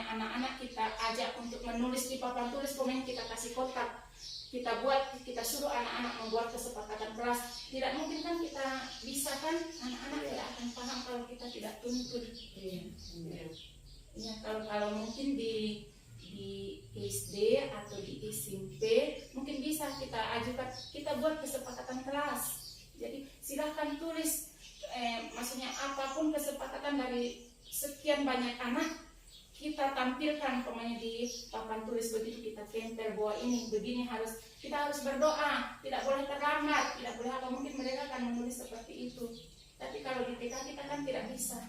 anak-anak kita ajak untuk menulis di papan tulis, kemudian kita kasih kotak, kita suruh anak-anak membuat kesepakatan kelas. Tidak mungkin kan kita bisa kan, anak-anak tidak akan paham kalau kita tidak tuntun. Ya, kalau mungkin di SD atau di SMP mungkin bisa kita ajukan, kita buat kesepakatan kelas. Jadi silahkan tulis, maksudnya apapun kesepakatan dari sekian banyak anak, kita tampilkan pokoknya di papan tulis, begitu kita tempel bahwa ini begini kita harus berdoa, tidak boleh terlambat, tidak boleh apa, mungkin mereka akan menulis seperti itu. Tapi kalau di TK kita kan tidak bisa.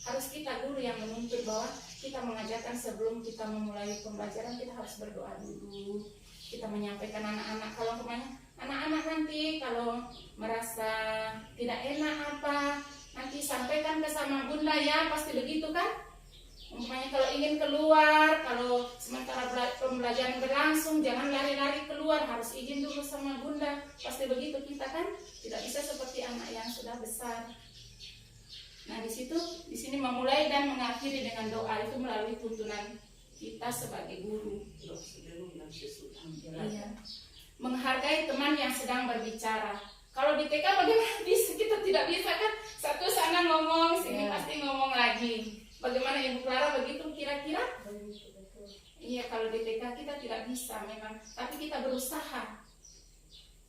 Harus kita guru yang menuntut bahwa kita mengajarkan sebelum kita memulai pembelajaran, kita harus berdoa dulu. Kita menyampaikan anak-anak, kalau kemana anak-anak nanti kalau merasa tidak enak apa, nanti sampaikan ke sama bunda ya, pasti begitu kan. Umpamanya kalau ingin keluar, kalau sementara pembelajaran berlangsung, jangan lari-lari keluar, harus izin dulu sama bunda, pasti begitu kita kan. Tidak bisa seperti anak yang sudah besar. Nah di sini memulai dan mengakhiri dengan doa, itu melalui tuntunan kita sebagai guru. Iya. Menghargai teman yang sedang berbicara. Kalau di TK bagaimana bisa, kita tidak bisa kan, satu sana ngomong, sini pasti ngomong lagi. Bagaimana Ibu Clara begitu kira-kira? Iya, kalau di TK kita tidak bisa memang, tapi kita berusaha.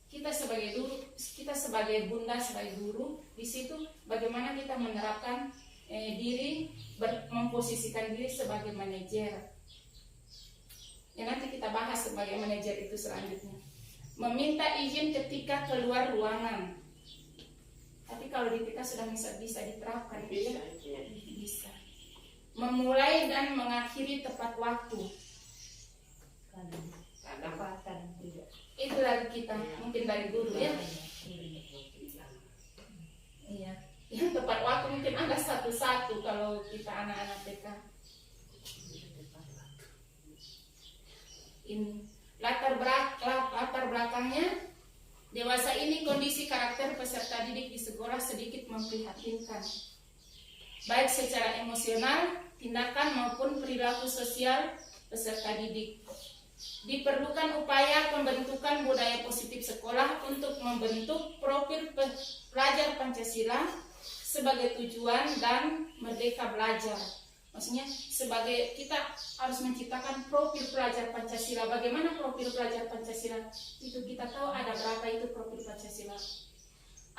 Kita sebagai bunda, sebagai guru, di situ bagaimana kita menerapkan memposisikan diri sebagai manajer. Ya nanti kita bahas sebagai manajer itu selanjutnya. Meminta izin ketika keluar ruangan. Tapi kalau di TK sudah bisa diterapkan, bisa. Memulai dan mengakhiri tepat waktu. Kadang tidak. Itu dari kita, mungkin dari guru ya. Iya. Yang tepat waktu mungkin ada satu-satu kalau kita anak-anak TK. Ini latar belakangnya, dewasa ini kondisi karakter peserta didik di sekolah sedikit memprihatinkan, baik secara emosional, tindakan maupun perilaku sosial peserta didik. Diperlukan upaya pembentukan budaya positif sekolah untuk membentuk profil pelajar Pancasila sebagai tujuan dan merdeka belajar. Maksudnya sebagai kita harus menciptakan profil pelajar Pancasila. Bagaimana profil pelajar Pancasila? Itu kita tahu ada berapa itu profil Pancasila.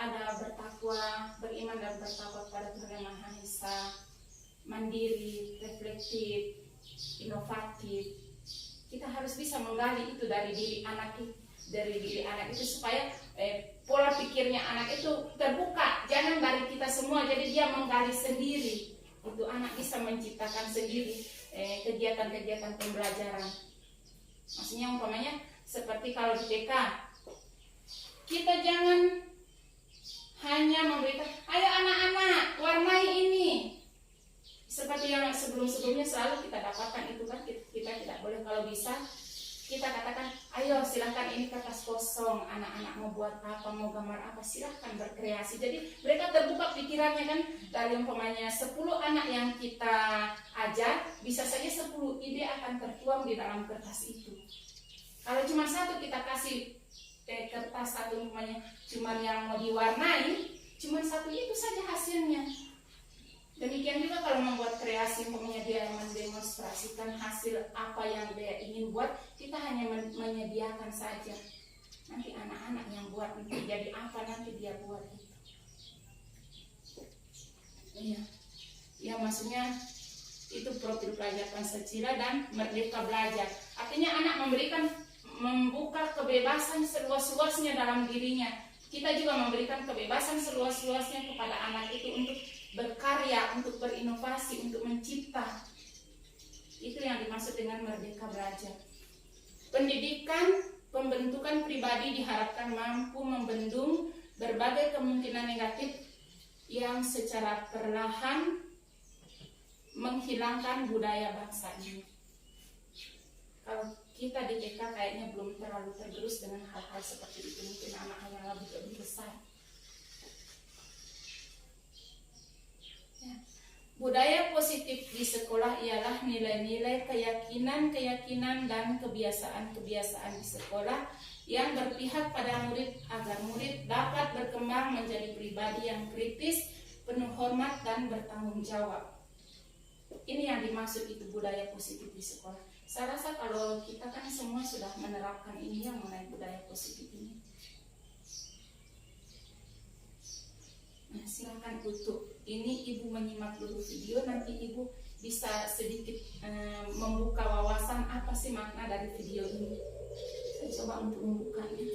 Ada bertakwa, beriman dan bertakwa kepada Tuhan Yang Maha Esa, mandiri, reflektif, inovatif. Kita harus bisa menggali itu dari diri anak itu supaya pola pikirnya anak itu terbuka, jangan dari kita semua. Jadi dia menggali sendiri. Itu anak bisa menciptakan sendiri kegiatan-kegiatan pembelajaran. Maksudnya umpamanya seperti kalau di TK, kita jangan hanya memberikan, ayo anak-anak warnai ini. Seperti yang sebelum-sebelumnya selalu kita dapatkan itu kan, kita tidak boleh. Kalau bisa kita katakan, ayo silahkan ini kertas kosong, anak-anak mau buat apa, mau gambar apa, silahkan berkreasi. Jadi mereka terbuka pikirannya kan. Dari umpamanya 10 anak yang kita ajar, bisa saja 10 ide akan tertuang di dalam kertas itu. Kalau cuma satu kita kasih kertas satu umpamanya cuma yang mau diwarnai, cuma satu itu saja hasilnya. Demikian juga kalau membuat kreasi, umpamanya dia mendemonstrasikan hasil apa yang dia ingin buat, kita hanya menyediakan saja. Nanti anak-anak yang buat nanti jadi apa nanti dia buat itu. Iya, ya maksudnya itu profil pelajar Pancasila dan merdeka belajar. Artinya anak membuka kebebasan seluas-luasnya dalam dirinya. Kita juga memberikan kebebasan seluas-luasnya kepada anak itu untuk berkarya, untuk berinovasi, untuk mencipta. Itu yang dimaksud dengan merdeka belajar. Pendidikan, pembentukan pribadi diharapkan mampu membendung berbagai kemungkinan negatif yang secara perlahan menghilangkan budaya bangsa ini. Kalau kita di TK kayaknya belum terlalu tergerus dengan hal-hal seperti itu, mungkin anak-anak yang lebih besar. Budaya positif di sekolah ialah nilai-nilai keyakinan-keyakinan dan kebiasaan-kebiasaan di sekolah yang berpihak pada murid agar murid dapat berkembang menjadi pribadi yang kritis, penuh hormat dan bertanggung jawab. Ini yang dimaksud itu budaya positif di sekolah. Saya rasa kalau kita kan semua sudah menerapkan ini yang mengenai budaya positif ini. Nah, silakan untuk ini Ibu menyimak dulu video, nanti Ibu bisa sedikit membuka wawasan apa sih makna dari video ini. Saya coba untuk membukanya.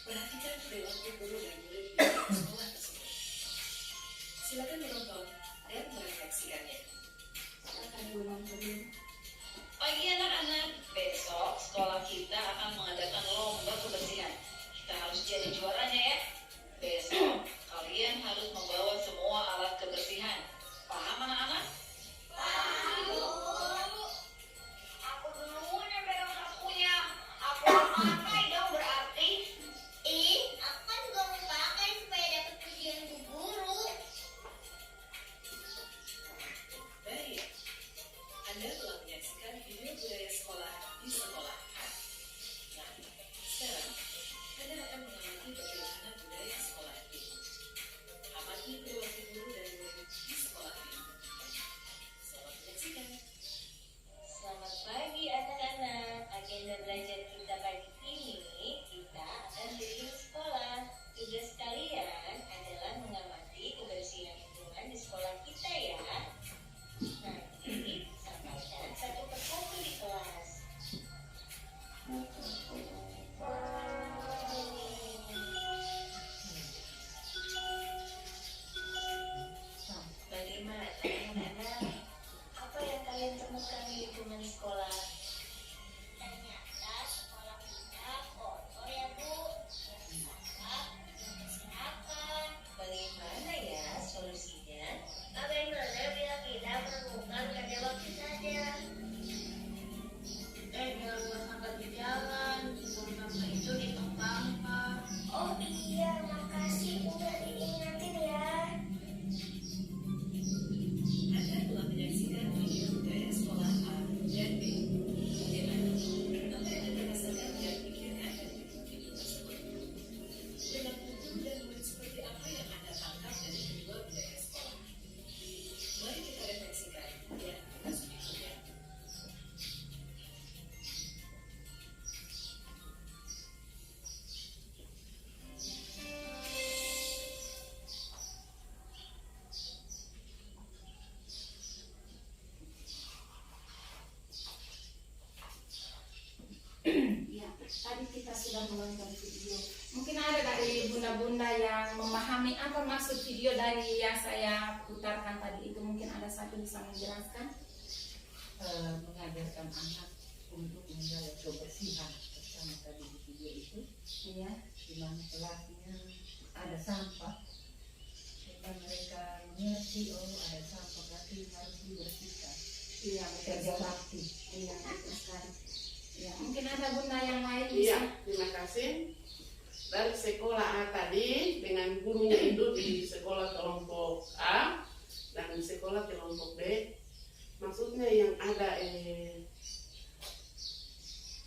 Perhatikan perilaku guru dan murid di sekolah tersebut. Silakan menonton dan merefleksikannya. Pagi anak-anak, besok sekolah kita akan mengadakan lomba kebersihan. Kita harus jadi juaranya ya. Besok kalian harus membawa semua alat kebersihan. Paham anak-anak? Paham, Bu. Aku dulu yang pegang sapunya. Aku pakai dong berarti. Aku kan juga mau pakai supaya dapat pujian Bu Guru. Baik, Anda telah menyaksikan video budaya sekolah di sekolah. Nah, sekarang Anda akan mengamati bagaimana budaya sekolah ini. Amati perilaku guru dan murid di sekolah ini. Selamat menyaksikan. Selamat pagi anak-anak. Agenda belajar kita pagi ini kita akan keliling sekolah. Tugas kalian adalah mengamati kebersihan lingkungan di sekolah kita ya. Nanti sampaikan satu persatu di kelas. Bagaimana anak-anak? Apa yang kalian temukan di lingkungan sekolah? Ternyata sekolah kita kotor ya Bu. Sampah, kesehatan. Bagaimana ya solusinya? Bagaimana bila kita menemukan pada waktu saja? Jangan buang sampah di jalan, buang sampah itu di tong sampah. Oh iya, makasih udah diingatin ya. Anda telah menyaksikan video budaya sekolah A dan B. Bagaimana? Apa yang Anda rasakan dan pikirkan dari video tersebut? Perilaku guru dan murid seperti apa yang Anda tangkap dari kedua budaya sekolah? Mari kita refleksikan ya tugas berikutnya. Ya, tadi kita sudah menonton video. Mungkin ada dari bunda-bunda yang memahami apa maksud video dari yang saya putarkan tadi itu. Mungkin ada satu bisa menjelaskan. Mengajarkan anak untuk menjaga kebersihan pertama tadi di video itu, Iya, di mana kelasnya ada sampah, sehingga mereka mengerti ada sampah berarti harus dibersihkan. iya Kerja betul. bakti. Iya betul sekali. Ya, mungkin ada bunda yang lain Iya, bisa. terima kasih. Dari sekolah A tadi dengan gurunya itu di sekolah kelompok A dan di sekolah kelompok B. Maksudnya yang ada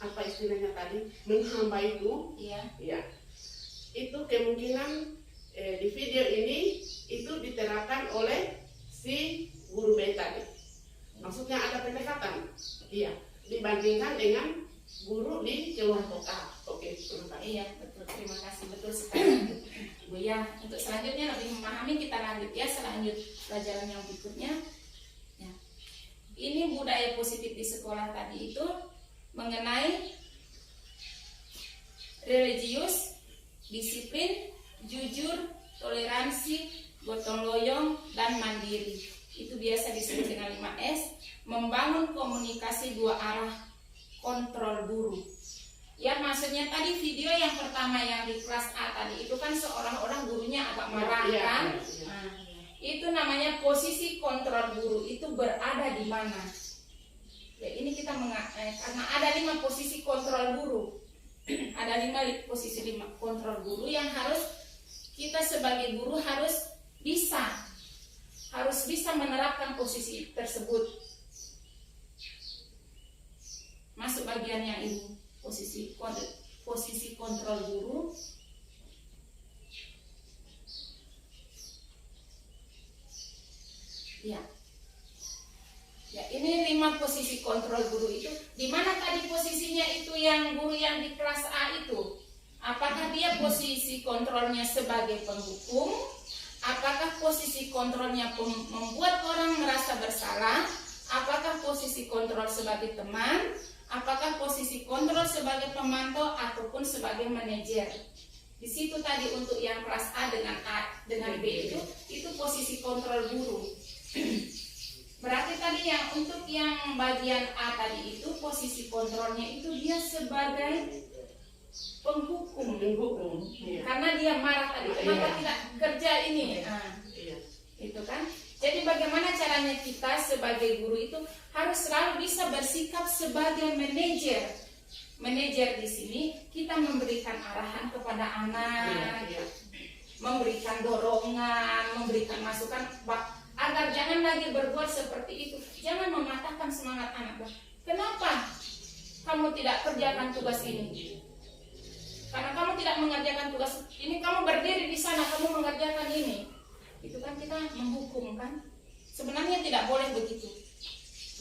apa istilahnya tadi menghamba itu, Iya, ya itu kemungkinan di video ini itu diterapkan oleh si guru B tadi. Maksudnya ada pendekatan, iya, dibandingkan dengan guru di kelompok A. Oke, terima kasih. iya betul. Terima kasih betul sekali Bu ya. ya untuk selanjutnya lebih memahami kita lanjut ya selanjut pelajaran yang berikutnya. Ya. Ini budaya positif di sekolah tadi itu mengenai religius, disiplin, jujur, toleransi, gotong royong, dan mandiri. Itu biasa disebut dengan 5S. Membangun komunikasi dua arah, kontrol guru. Ya maksudnya tadi video yang pertama yang di kelas A tadi itu kan seorang-orang gurunya agak marah kan? Nah, itu namanya posisi kontrol guru, itu berada di mana? Ya ini kita karena ada 5 posisi kontrol guru. Ada 5 posisi kontrol guru yang harus kita sebagai guru harus bisa menerapkan posisi tersebut. Masuk bagian yang ini, posisi kontrol guru. Ya. Ya, ini 5 posisi kontrol guru itu. Di mana tadi posisinya itu yang guru yang di kelas A itu? Apakah dia posisi kontrolnya sebagai penghukum? Apakah posisi kontrolnya membuat orang merasa bersalah? Apakah posisi kontrol sebagai teman? Apakah posisi kontrol sebagai pemantau ataupun sebagai manajer? Di situ tadi untuk yang kelas A dengan B itu posisi kontrol guru. Berarti tadi yang untuk yang bagian A tadi itu posisi kontrolnya itu dia sebagai penghukum. Iya. Karena dia marah tadi, kenapa tidak kerja ini? Nah, Iya. itu kan. Jadi bagaimana caranya kita sebagai guru itu harus selalu bisa bersikap sebagai manajer. Manajer di sini kita memberikan arahan kepada anak, Iya. memberikan dorongan, memberikan masukan agar jangan lagi berbuat seperti itu. Jangan mematahkan semangat anak. Kenapa kamu tidak kerjakan tugas ini? Karena kamu tidak mengerjakan tugas ini, kamu berdiri di sana, kamu mengerjakan ini. Itu kan kita menghukum kan? Sebenarnya tidak boleh begitu.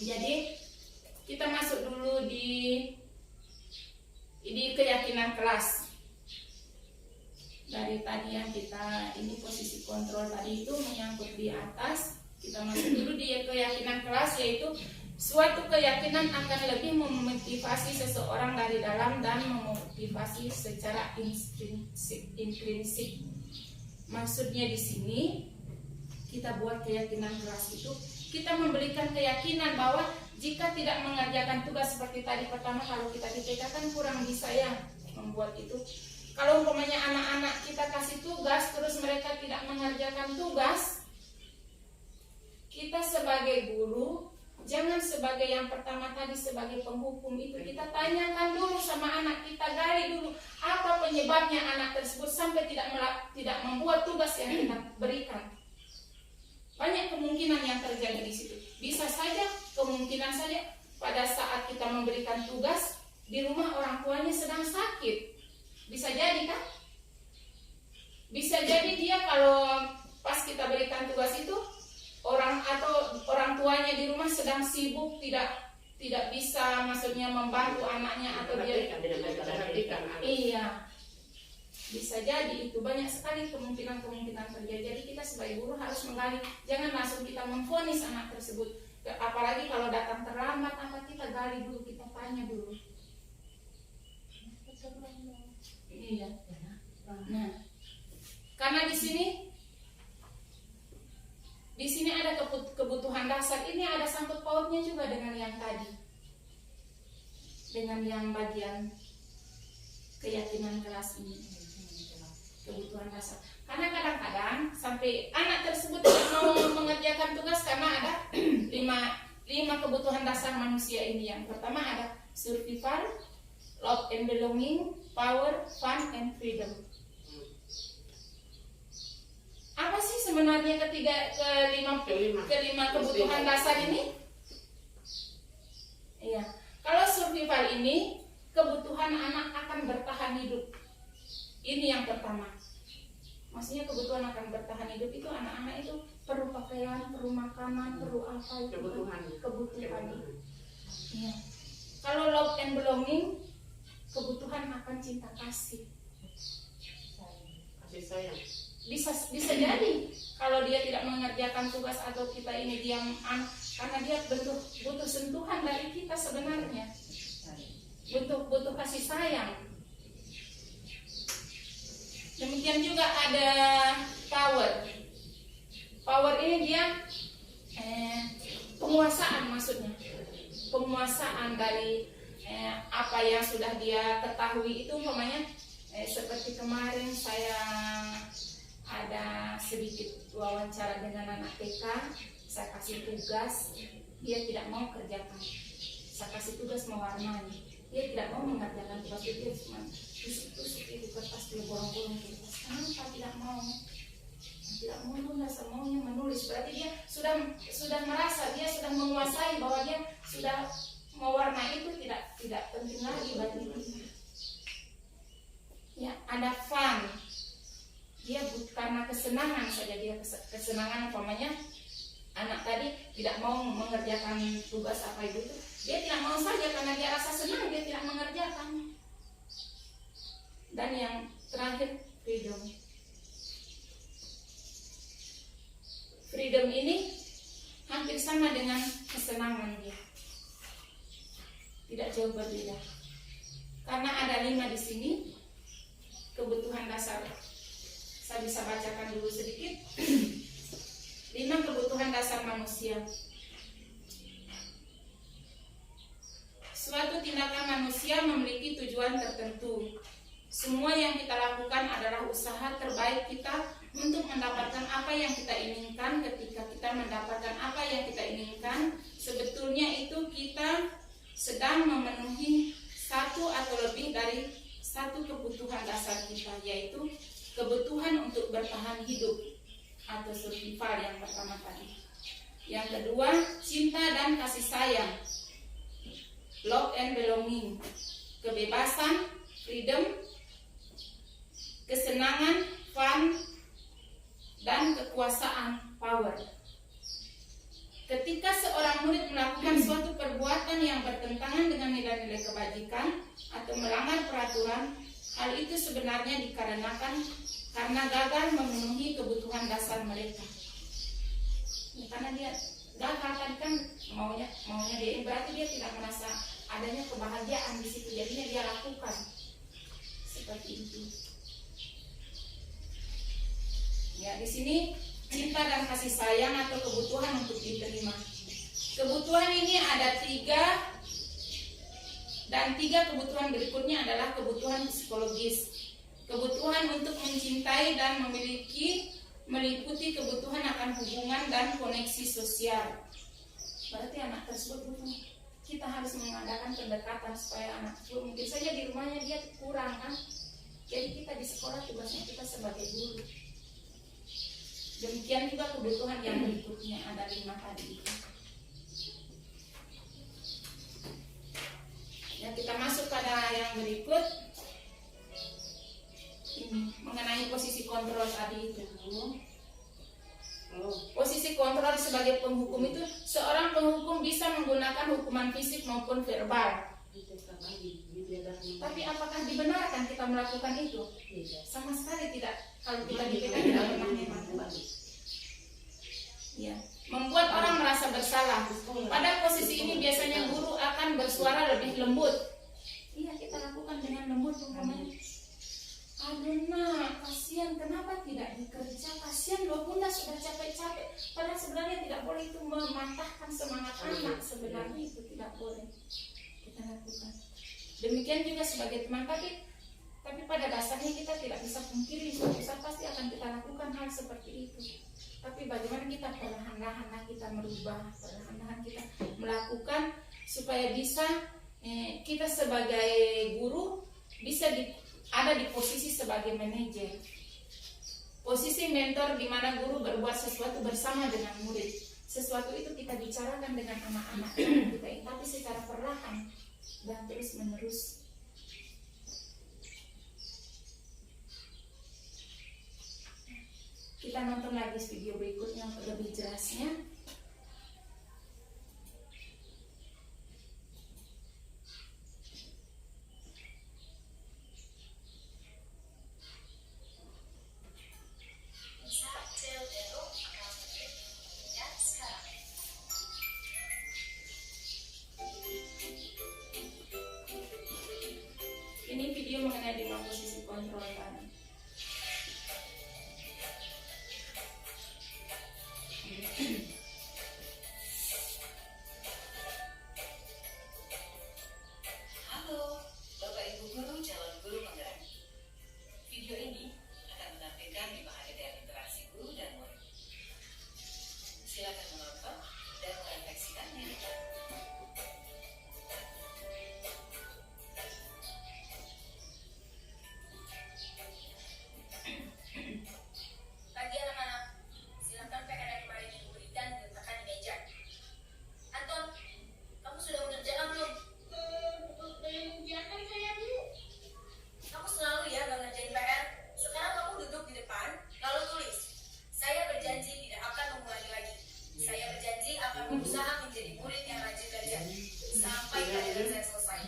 Jadi kita masuk dulu di keyakinan kelas. Dari tadi yang kita ini posisi kontrol tadi itu menyangkut di atas. Kita masuk dulu di keyakinan kelas, yaitu suatu keyakinan akan lebih memotivasi seseorang dari dalam dan memotivasi secara intrinsik. Maksudnya di sini kita buat keyakinan kelas itu kita memberikan keyakinan bahwa jika tidak mengerjakan tugas seperti tadi pertama, kalau kita di TK kan kurang bisa ya membuat itu. Kalau umpamanya anak-anak kita kasih tugas terus mereka tidak mengerjakan tugas, kita sebagai guru jangan sebagai yang pertama tadi sebagai penghukum itu, kita tanyakan dulu sama anak, kita gali dulu apa penyebabnya anak tersebut sampai tidak membuat tugas yang kita berikan. Banyak kemungkinan yang terjadi di situ. Bisa saja, kemungkinan saja pada saat kita memberikan tugas di rumah orang tuanya sedang sakit. Bisa jadi kan? Bisa jadi dia kalau pas kita berikan tugas itu orang tuanya di rumah sedang sibuk, tidak bisa maksudnya membantu anaknya atau dia Perhatikan. iya. Bisa jadi itu banyak sekali kemungkinan terjadi. Jadi kita sebagai guru harus menggali, jangan langsung kita memvonis anak tersebut. Apalagi kalau datang terlambat, apa kita gali dulu, kita tanya dulu. Iya. Nah, karena di sini ada kebutuhan dasar. Ini ada sangkut pautnya juga dengan yang tadi, dengan yang bagian keyakinan kelas ini, kebutuhan dasar. Karena kadang-kadang sampai anak tersebut tidak mau mengerjakan tugas karena ada 5 kebutuhan dasar manusia ini. Yang pertama ada survival, love and belonging, power, fun, and freedom. Apa sih sebenarnya kelima kebutuhan dasar ini? Iya. Kalau survival ini kebutuhan anak akan bertahan hidup. Ini yang pertama. Maksudnya kebutuhan akan bertahan hidup itu anak-anak itu perlu pakaian, perlu makanan, perlu apa itu kebutuhan. Iya. Kalau love and belonging, kebutuhan akan cinta kasih. Kasih sayang. bisa jadi kalau dia tidak mengerjakan tugas atau kita ini diam, karena dia butuh sentuhan dari kita sebenarnya, butuh kasih sayang. Demikian juga ada power ini dia penguasaan, maksudnya penguasaan dari apa yang sudah dia ketahui itu. Umpamanya seperti kemarin saya ada sedikit wawancara dengan anak TK, saya kasih tugas, dia tidak mau kerjakan. Saya kasih tugas mewarnai, dia tidak mau mengerjakan tugas itu, dia cuma tusuk-tusuk di kertas, dia bolong-bolong kertas. Kenapa tidak mau? Tidak mau, nggak semaunya menulis. Berarti dia sudah merasa, dia sudah menguasai bahwa dia sudah mewarnai itu tidak penting lagi bagi dia. Ya, ada fun. Dia karena kesenangan saja, dia kesenangan. Umpamanya anak tadi tidak mau mengerjakan tugas apa itu, dia tidak mau saja karena dia rasa senang, dia tidak mengerjakan. Dan yang terakhir, freedom ini hampir sama dengan kesenangan dia, tidak jauh berbeda. Karena ada 5 di sini kebutuhan dasar. Saya bisa bacakan dulu sedikit. 5 kebutuhan dasar manusia. Suatu tindakan manusia memiliki tujuan tertentu. Semua yang kita lakukan adalah usaha terbaik kita untuk mendapatkan apa yang kita inginkan. Ketika kita mendapatkan apa yang kita inginkan, sebetulnya itu kita sedang memenuhi satu atau lebih dari satu kebutuhan dasar kita, yaitu kebutuhan untuk bertahan hidup atau survival yang pertama tadi. Yang kedua, cinta dan kasih sayang, love and belonging, kebebasan, freedom, kesenangan, fun, dan kekuasaan, power. Ketika seorang murid melakukan suatu perbuatan yang bertentangan dengan nilai-nilai kebajikan atau melanggar peraturan, hal itu sebenarnya dikarenakan karena gagal memenuhi kebutuhan dasar mereka. Ya, karena dia gagal kan maunya dia, berarti dia tidak merasa adanya kebahagiaan di situ, jadinya dia lakukan seperti itu. Ya, di sini cinta dan kasih sayang atau kebutuhan untuk diterima. Kebutuhan ini ada 3, dan 3 kebutuhan berikutnya adalah kebutuhan psikologis. Kebutuhan untuk mencintai dan memiliki meliputi kebutuhan akan hubungan dan koneksi sosial. Berarti anak tersebut butuh, kita harus mengadakan pendekatan supaya anak tersebut, mungkin saja di rumahnya dia kurang kan. Jadi kita di sekolah tugasnya kita sebagai guru. Demikian juga kebutuhan yang berikutnya ada 5 tadi. Ya, kita masuk pada yang berikut. Ini mengenai posisi kontrol tadi itu. Posisi kontrol sebagai penghukum itu, seorang penghukum bisa menggunakan hukuman fisik maupun verbal. Tapi apakah dibenarkan kita melakukan itu? Sama sekali tidak. Kalau kita tidak pernah memang. Ya, membuat orang merasa bersalah. Pada posisi ini biasanya guru akan bersuara lebih lembut. Iya, kita lakukan dengan lembut umpamanya. Aduh nak, kasihan, kenapa tidak dikerja? Kasihan loh bunda sudah capek-capek. Padahal sebenarnya tidak boleh itu mematahkan semangat anak. Sebenarnya itu tidak boleh kita lakukan. Demikian juga sebagai teman, tapi pada dasarnya kita tidak bisa pungkiri suatu saat pasti akan kita lakukan hal seperti itu. Tapi bagaimana kita perlahan-lahan kita merubah, perlahan-lahan kita melakukan supaya bisa kita sebagai guru bisa ada di posisi sebagai manajer, posisi mentor di mana guru berbuat sesuatu bersama dengan murid. Sesuatu itu kita bicarakan dengan anak-anak kita, tapi secara perlahan dan terus menerus. Kita nonton lagi video berikutnya untuk lebih jelasnya. video mengenai 5 posisi kontrol tadi. Halo, Bapak Ibu Guru calon guru penggerak. Video ini akan menampilkan 5 adegan interaksi guru dan murid. Silakan menonton dan merefleksikannya. Pagi anak-anak, silakan PR yang kemarin ibu berikan diletakkan di meja. Anton, kamu sudah mengerjakan belum? Belum mengerjakan saya, Bu. Kamu selalu ya gak ngerjain PR. Sekarang kamu duduk di depan, lalu tulis. Saya berjanji tidak akan mengulangi lagi. Saya berjanji akan berusaha menjadi murid yang rajin belajar sampai pelajaran saya selesai.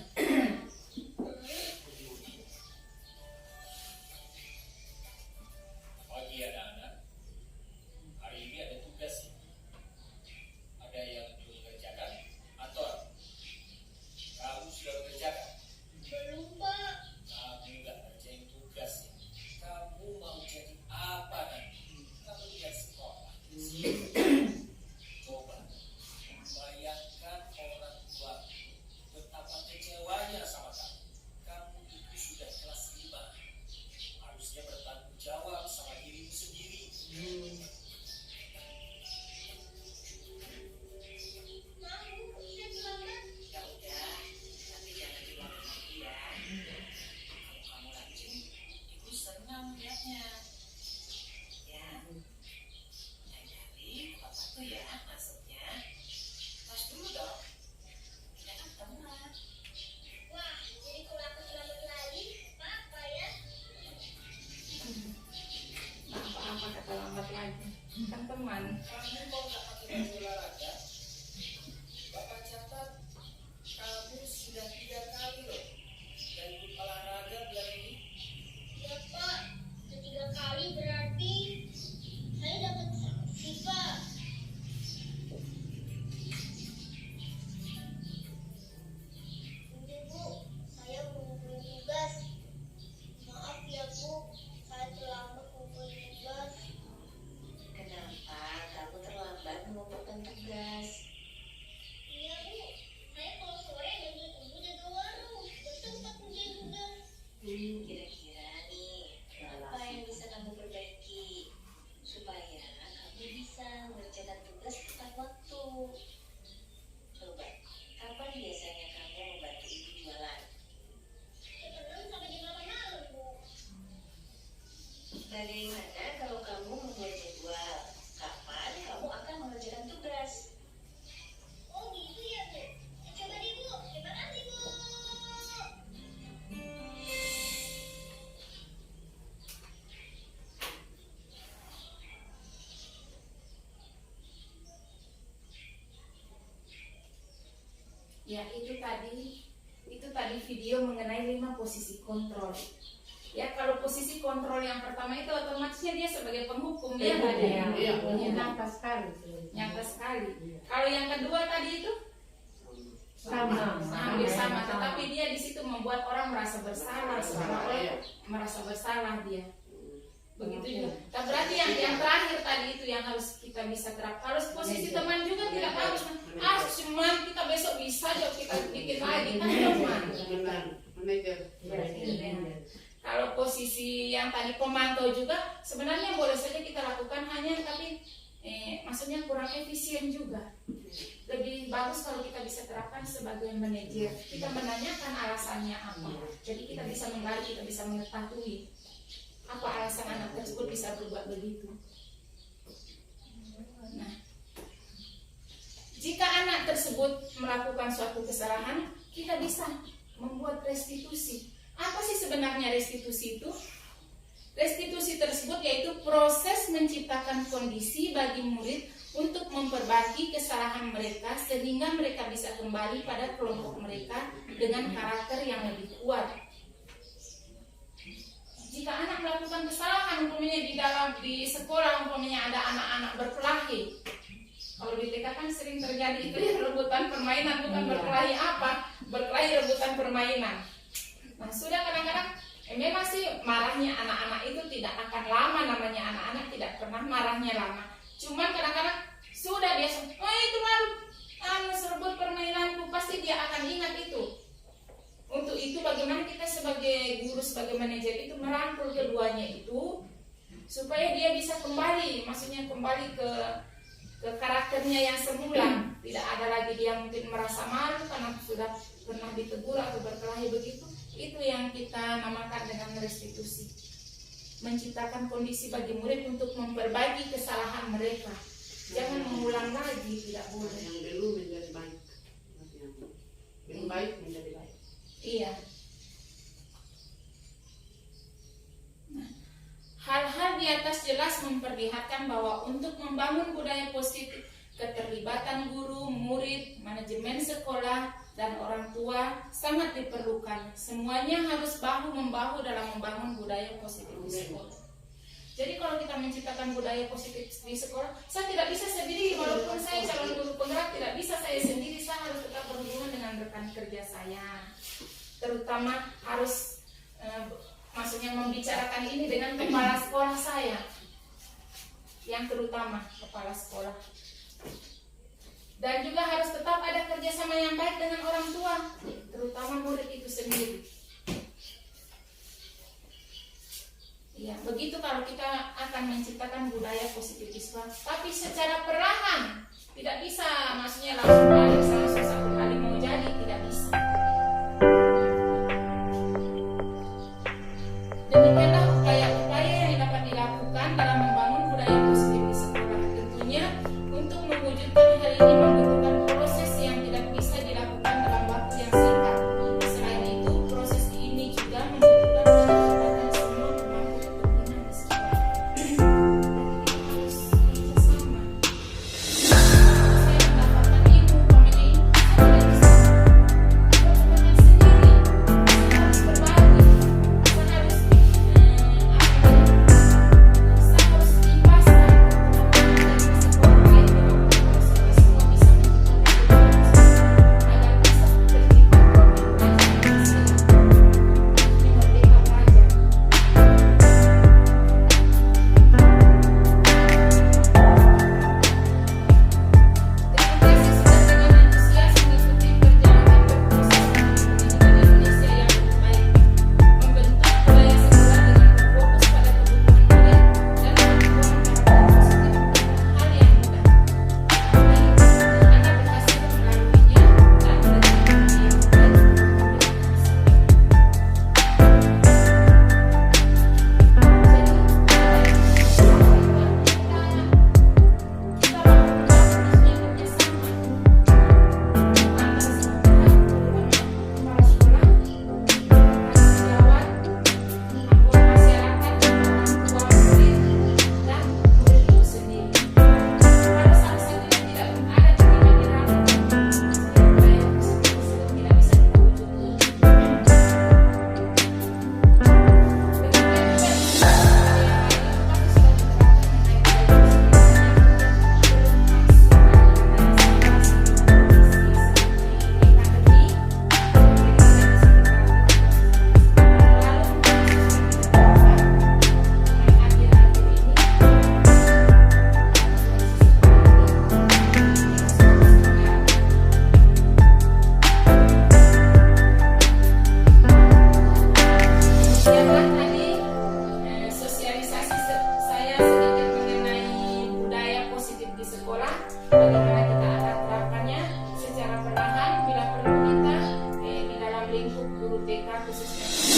Pagi anak-anak, hari ini ada tugas. Ada yang belum mengerjakan atau kamu sudah mengerjakan? Belum, Pak. Kamu nggak ngerjain tugas. Kamu mau jadi apa nanti? Kamu lihat sekolah. Coba bayangkan orang tua betapa kecewanya sama kamu. Kamu itu sudah kelas 5. Harusnya bertanggung jawab sama dirimu sendiri. Mau, saya terlambat. Ya udah, tapi jangan diulangi lagi ya. Kalau kamu rajin, ibu senang melihatnya. Ya, lain kali tepat waktu ya masuknya. Tos dulu dong. Kita kan teman. Wah, jadi kalau aku terlambat lagi, apa ya? Apa-apa kata lambat lagi. Kan teman. Kamu mau nggak pakai baju olahraga? Bapak catat, kamu sudah 3 kali loh dan ikut olahraga bulan ini. Ya, Pak. Ketiga kali berarti saya dapat sanksi, Pak. Ini, Bu. Saya mengumpulkan tugas. Maaf ya, Bu. Saya terlambat mengumpulkan tugas. Kenapa kamu terlambat mengumpulkan tugas? Iya, Bu. Saya kalau sore banyak ibu jaga warung. Betul, Pak, mengerjain tugas. Kira-kira nih, apa yang bisa kamu perbaiki supaya kamu bisa mengerjakan tugas tepat waktu? Coba, kapan biasanya kamu membantu ibu jualan? Jam 6 sampai jam 8 malam, Bu. Bagaimana kalau kamu membuat jadwal? Kapan kamu akan mengerjakan tugas? Oh, gitu ya, Bu. Coba deh, Bu. Terima kasih, Bu. Ya, itu tadi video mengenai 5 posisi kontrol. Ya, kalau posisi kontrol yang pertama itu otomatisnya dia sebagai penghukum, dia nggak ada yang Iya. Nyata sekali. nyata sekali. Kalau yang kedua tadi itu Sama. hampir sama, tetapi dia di situ membuat orang merasa bersalah, seolah-olah Iya. merasa bersalah dia. Begitu juga. Nah, berarti yang terakhir tadi itu yang harus kita bisa terapkan. Harus posisi teman juga tidak harus. Cuman kita besok bisa aja kita bikin lagi kan teman. Benar, manajer. Kalau posisi yang tadi pemantau juga sebenarnya boleh saja kita lakukan hanya tapi maksudnya kurang efisien juga. Lebih bagus kalau kita bisa terapkan sebagai manajer. Kita menanyakan alasannya apa. Jadi kita bisa menggali, kita bisa mengetahui apa alasan anak tersebut bisa berbuat begitu. Nah, jika anak tersebut melakukan suatu kesalahan, kita bisa membuat restitusi. Apa sih sebenarnya restitusi itu? Restitusi tersebut yaitu proses menciptakan kondisi bagi murid untuk memperbaiki kesalahan mereka sehingga mereka bisa kembali pada kelompok mereka dengan karakter yang lebih kuat. Jika anak melakukan kesalahan umpamanya di sekolah umpamanya ada anak-anak berkelahi, kalau di TK kan sering terjadi itu ya rebutan permainan, bukan berkelahi apa, berkelahi rebutan permainan. Nah, sudah kadang-kadang memang sih marahnya anak-anak itu tidak akan lama, namanya anak-anak tidak pernah marahnya lama. Cuman kadang-kadang sudah biasa, oh itu malu, serbut permainanku, pasti dia akan ingat itu. Untuk itu bagaimana kita sebagai guru, sebagai manajer itu merangkul keduanya itu supaya dia bisa kembali, maksudnya kembali ke karakternya yang semula. Tidak ada lagi dia mungkin merasa malu karena sudah pernah ditegur atau berkelahi begitu. Itu yang kita namakan dengan restitusi, menciptakan kondisi bagi murid untuk memperbaiki kesalahan mereka. Jangan mengulang lagi, tidak boleh. Yang belum menjadi baik, yang baik menjadi baik. Iya. Nah, hal-hal di atas jelas memperlihatkan bahwa untuk membangun budaya positif, keterlibatan guru, murid, manajemen sekolah, dan orang tua sangat diperlukan. Semuanya harus bahu-membahu dalam membangun budaya positif di sekolah. Jadi kalau kita menciptakan budaya positif di sekolah, saya tidak bisa sendiri, walaupun saya calon guru penggerak, tidak bisa saya sendiri, saya harus tetap berhubungan dengan rekan kerja saya. Terutama harus maksudnya membicarakan ini dengan kepala sekolah saya, yang terutama kepala sekolah. Dan juga harus tetap ada kerjasama yang baik dengan orang tua, terutama murid itu sendiri. Ya, begitu kalau kita akan menciptakan budaya positif di sekolah. Tapi secara perlahan, tidak bisa, maksudnya langsung satu kali mau jadi, tidak bisa. Demikianlah upaya-upaya yang dapat dilakukan dalam membangun budaya positif di sekolah. Tentunya untuk mewujudkan hal ini membutuhkan proses yang tidak bisa dilakukan dalam waktu yang singkat. Selain itu, proses ini juga membutuhkan keterlibatan semua pemangku kepentingan di sekolah. Jadi kita harus kerjasama. Saya mendapatkan ilmu, umpamanya ini, saya tidak bisa melakukannya sendiri. Saya harus berbagi.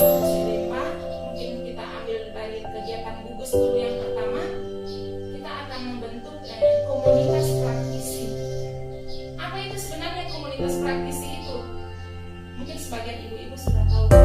Saya harus mungkin kita ambil dari kegiatan gugus dulu yang pertama, kita akan membentuk komunitas praktisi. Apa itu sebenarnya komunitas praktisi itu? Mungkin sebagian ibu-ibu sudah tahu.